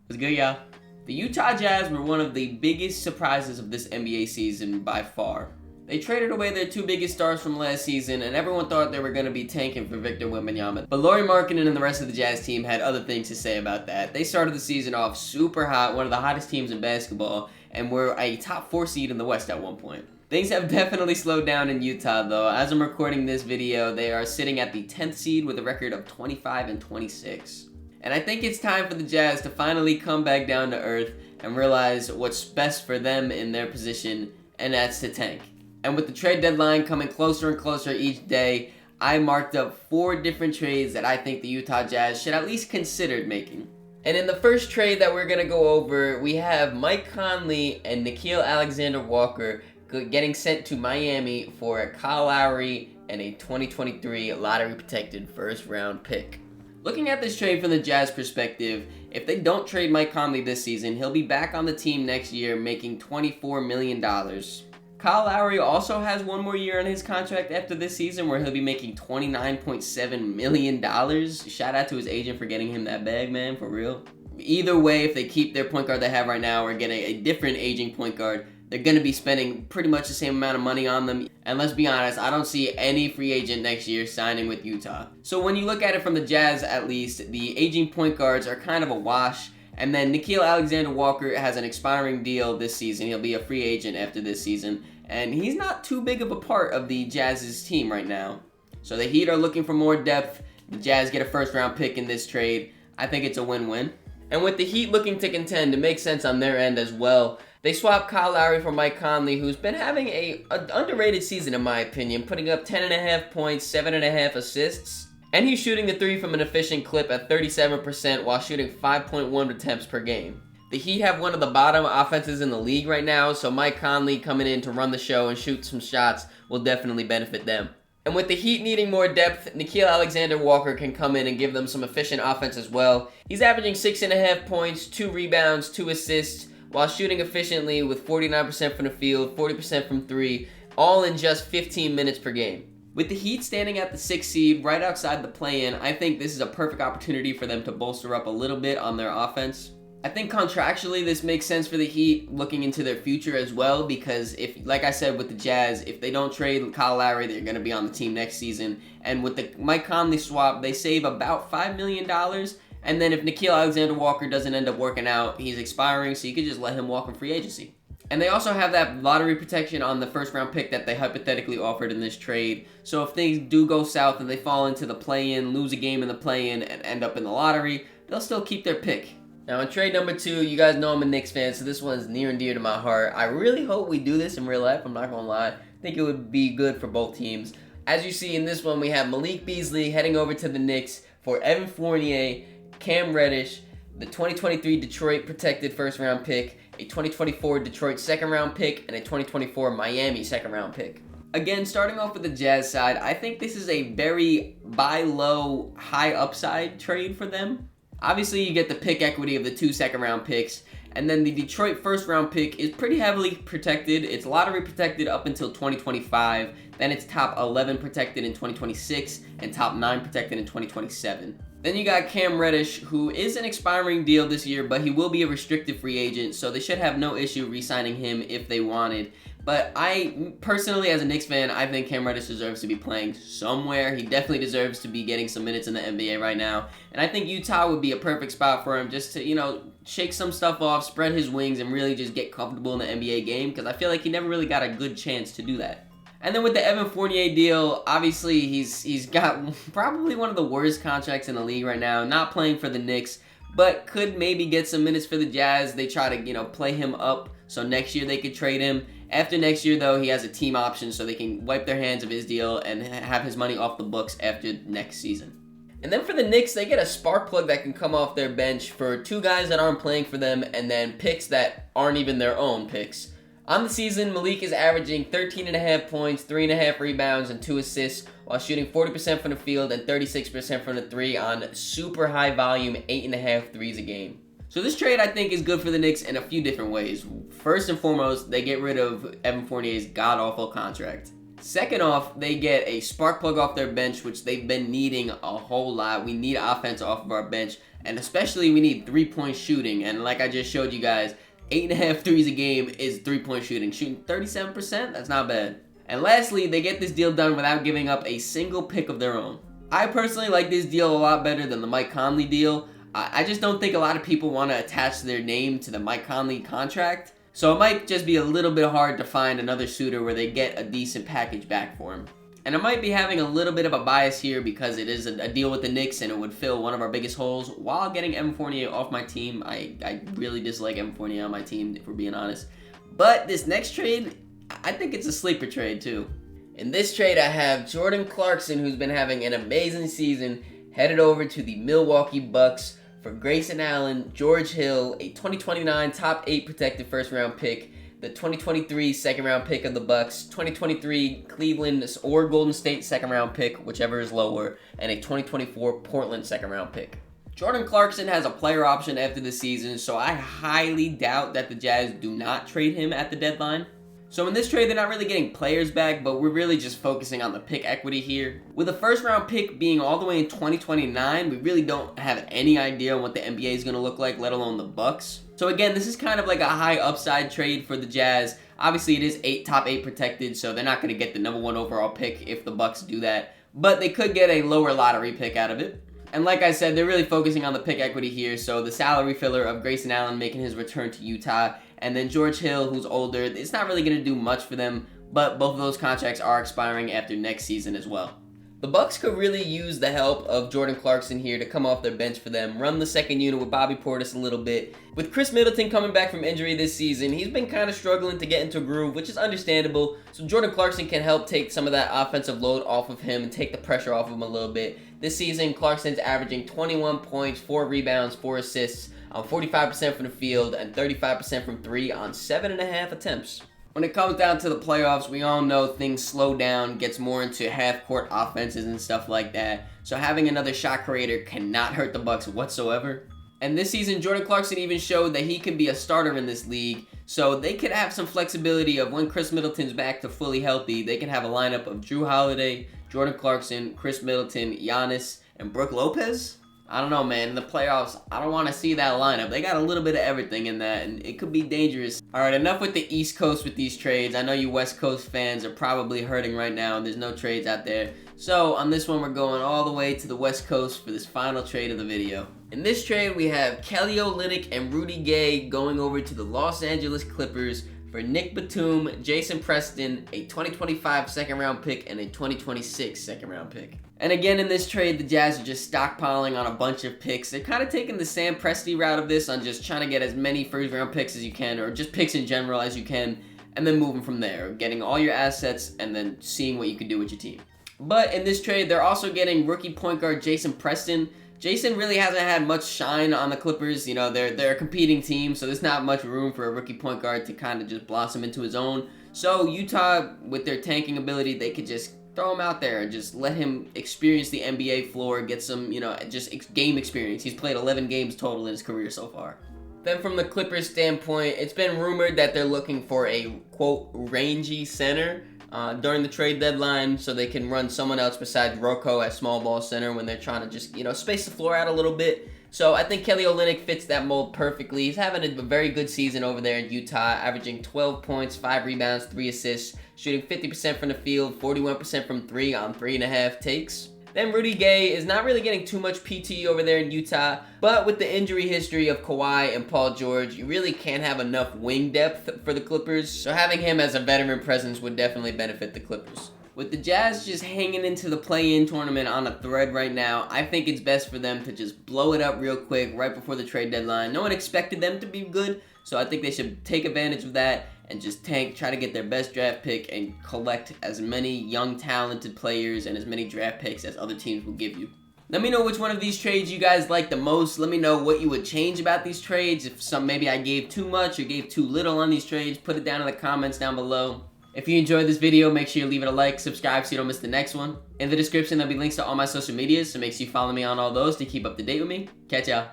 What's good, y'all? The Utah Jazz were one of the biggest surprises of this NBA season by far. They traded away their two biggest stars from last season, and everyone thought they were going to be tanking for Victor Wembanyama. But Lauri Markkanen and the rest of the Jazz team had other things to say about that. They started the season off super hot, one of the hottest teams in basketball, and were a top 4 seed in the West at one point. Things have definitely slowed down in Utah, though. As I'm recording this video, they are sitting at the 10th seed with a record of 25-26. And I think it's time for the Jazz to finally come back down to earth and realize what's best for them in their position, and that's to tank. And with the trade deadline coming closer and closer each day, I marked up 4 different trades that I think the Utah Jazz should at least consider making. And in the first trade that we're going to go over, we have Mike Conley and Nickeil Alexander-Walker getting sent to Miami for a Kyle Lowry and a 2023 lottery-protected first-round pick. Looking at this trade from the Jazz perspective, if they don't trade Mike Conley this season, he'll be back on the team next year making $24 million. Kyle Lowry also has one more year on his contract after this season where he'll be making $29.7 million. Shout out to his agent for getting him that bag, man, for real. Either way, if they keep their point guard they have right now or get a different aging point guard, they're going to be spending pretty much the same amount of money on them. And let's be honest, I don't see any free agent next year signing with Utah. So when you look at it from the Jazz, at least, the aging point guards are kind of a wash. And then Nickeil Alexander-Walker has an expiring deal this season. He'll be a free agent after this season. And he's not too big of a part of the Jazz's team right now. So the Heat are looking for more depth. The Jazz get a first-round pick in this trade. I think it's a win-win. And with the Heat looking to contend, it makes sense on their end as well. They swapped Kyle Lowry for Mike Conley, who's been having an underrated season in my opinion, putting up 10.5 points, 7.5 assists. And he's shooting the 3 from an efficient clip at 37% while shooting 5.1 attempts per game. The Heat have one of the bottom offenses in the league right now, so Mike Conley coming in to run the show and shoot some shots will definitely benefit them. And with the Heat needing more depth, Nickeil Alexander-Walker can come in and give them some efficient offense as well. He's averaging 6.5 points, 2 rebounds, 2 assists, while shooting efficiently with 49% from the field, 40% from 3, all in just 15 minutes per game. With the Heat standing at the 6th seed, right outside the play-in, I think this is a perfect opportunity for them to bolster up a little bit on their offense. I think contractually this makes sense for the Heat looking into their future as well, because if, like I said with the Jazz, if they don't trade Kyle Lowry, they're going to be on the team next season. And with the Mike Conley swap, they save about $5 million. And then if Nickeil Alexander-Walker doesn't end up working out, he's expiring, so you could just let him walk in free agency. And they also have that lottery protection on the first-round pick that they hypothetically offered in this trade. So if things do go south and they fall into the play-in, lose a game in the play-in, and end up in the lottery, they'll still keep their pick. Now, in trade number 2, you guys know I'm a Knicks fan, so this one's near and dear to my heart. I really hope we do this in real life, I'm not going to lie. I think it would be good for both teams. As you see in this one, we have Malik Beasley heading over to the Knicks for Evan Fournier, Cam Reddish, the 2023 Detroit protected first-round pick, a 2024 Detroit second-round pick, and a 2024 Miami second-round pick. Again, starting off with the Jazz side, I think this is a very buy low, high upside trade for them. Obviously, you get the pick equity of the 2 second-round picks, and then the Detroit first-round pick is pretty heavily protected. It's lottery protected up until 2025, then it's top 11 protected in 2026, and top 9 protected in 2027. Then you got Cam Reddish, who is an expiring deal this year, but he will be a restricted free agent, so they should have no issue re-signing him if they wanted. But I, personally, as a Knicks fan, I think Cam Reddish deserves to be playing somewhere. He definitely deserves to be getting some minutes in the NBA right now. And I think Utah would be a perfect spot for him just to, shake some stuff off, spread his wings, and really just get comfortable in the NBA game, because I feel like he never really got a good chance to do that. And then with the Evan Fournier deal, obviously he's got probably one of the worst contracts in the league right now, not playing for the Knicks, but could maybe get some minutes for the Jazz. They try to, play him up so next year they could trade him. After next year, though, he has a team option so they can wipe their hands of his deal and have his money off the books after next season. And then for the Knicks, they get a spark plug that can come off their bench for 2 guys that aren't playing for them and then picks that aren't even their own picks. On the season, Malik is averaging 13.5 points, 3.5 rebounds, and 2 assists while shooting 40% from the field and 36% from the 3 on super high volume 8.5 threes a game. So this trade, I think, is good for the Knicks in a few different ways. First and foremost, they get rid of Evan Fournier's god-awful contract. Second off, they get a spark plug off their bench, which they've been needing a whole lot. We need offense off of our bench, And especially we need 3-point shooting. And like I just showed you guys, 8.5 threes a game is 3-point shooting. Shooting 37%, that's not bad. And lastly, they get this deal done without giving up a single pick of their own. I personally like this deal a lot better than the Mike Conley deal. I just don't think a lot of people want to attach their name to the Mike Conley contract. So it might just be a little bit hard to find another suitor where they get a decent package back for him. And I might be having a little bit of a bias here because it is a deal with the Knicks and it would fill one of our biggest holes while getting Evan Fournier off my team. I really dislike Evan Fournier on my team, if we're being honest. But this next trade, I think it's a sleeper trade too. In this trade, I have Jordan Clarkson, who's been having an amazing season, headed over to the Milwaukee Bucks for Grayson Allen, George Hill, a 2029 top 8 protected first round pick, the 2023 second round pick of the Bucks, 2023 Cleveland or Golden State second round pick, whichever is lower, and a 2024 Portland second round pick. Jordan Clarkson has a player option after the season, so I highly doubt that the Jazz do not trade him at the deadline. So in this trade, they're not really getting players back, but we're really just focusing on the pick equity here. With a first round pick being all the way in 2029, we really don't have any idea on what the NBA is going to look like, let alone the Bucks. So again, this is kind of like a high upside trade for the Jazz. Obviously, it is top 8 protected, so they're not going to get the number 1 overall pick if the Bucks do that. But they could get a lower lottery pick out of it. And like I said, they're really focusing on the pick equity here, so the salary filler of Grayson Allen making his return to Utah, and then George Hill, who's older, it's not really going to do much for them, but both of those contracts are expiring after next season as well. The Bucks could really use the help of Jordan Clarkson here to come off their bench for them, run the second unit with Bobby Portis a little bit. With Chris Middleton coming back from injury this season, he's been kind of struggling to get into a groove, which is understandable, so Jordan Clarkson can help take some of that offensive load off of him and take the pressure off of him a little bit. This season, Clarkson's averaging 21 points, 4 rebounds, 4 assists, on 45% from the field and 35% from 3 on 7.5 attempts. When it comes down to the playoffs, we all know things slow down, gets more into half-court offenses and stuff like that. So having another shot creator cannot hurt the Bucks whatsoever. And this season, Jordan Clarkson even showed that he can be a starter in this league. So they could have some flexibility of when Chris Middleton's back to fully healthy, they can have a lineup of Drew Holiday, Jordan Clarkson, Chris Middleton, Giannis, and Brook Lopez. I don't know, man. In the playoffs, I don't want to see that lineup. They got a little bit of everything in that, and it could be dangerous. All right, enough with the East Coast with these trades. I know you West Coast fans are probably hurting right now, and there's no trades out there. So on this one, we're going all the way to the West Coast for this final trade of the video. In this trade, we have Kelly Olynyk and Rudy Gay going over to the Los Angeles Clippers for Nick Batum, Jason Preston, a 2025 second-round pick, and a 2026 second-round pick. And again, in this trade, the Jazz are just stockpiling on a bunch of picks. They're kind of taking the Sam Presti route of this on just trying to get as many first-round picks as you can, or just picks in general as you can, and then moving from there, getting all your assets and then seeing what you can do with your team. But in this trade, they're also getting rookie point guard Jason Preston. Jason really hasn't had much shine on the Clippers. You know, they're a competing team, so there's not much room for a rookie point guard to kind of just blossom into his own. So Utah, with their tanking ability, they could just throw him out there and just let him experience the NBA floor, get some, just game experience. He's played 11 games total in his career so far. Then from the Clippers standpoint, it's been rumored that they're looking for a, quote, rangy center during the trade deadline so they can run someone else besides Rocco at small ball center when they're trying to just, space the floor out a little bit. So I think Kelly Olynyk fits that mold perfectly. He's having a very good season over there in Utah, averaging 12 points, 5 rebounds, 3 assists, shooting 50% from the field, 41% from 3 on 3.5 takes. Then Rudy Gay is not really getting too much PT over there in Utah, but with the injury history of Kawhi and Paul George, you really can't have enough wing depth for the Clippers, so having him as a veteran presence would definitely benefit the Clippers. With the Jazz just hanging into the play-in tournament on a thread right now, I think it's best for them to just blow it up real quick right before the trade deadline. No one expected them to be good, so I think they should take advantage of that and just tank, try to get their best draft pick and collect as many young talented players and as many draft picks as other teams will give you. Let me know which one of these trades you guys like the most. Let me know what you would change about these trades. If maybe I gave too much or gave too little on these trades, put it down in the comments down below. If you enjoyed this video, make sure you leave it a like, subscribe so you don't miss the next one. In the description, there'll be links to all my social medias, so make sure you follow me on all those to keep up to date with me. Catch y'all.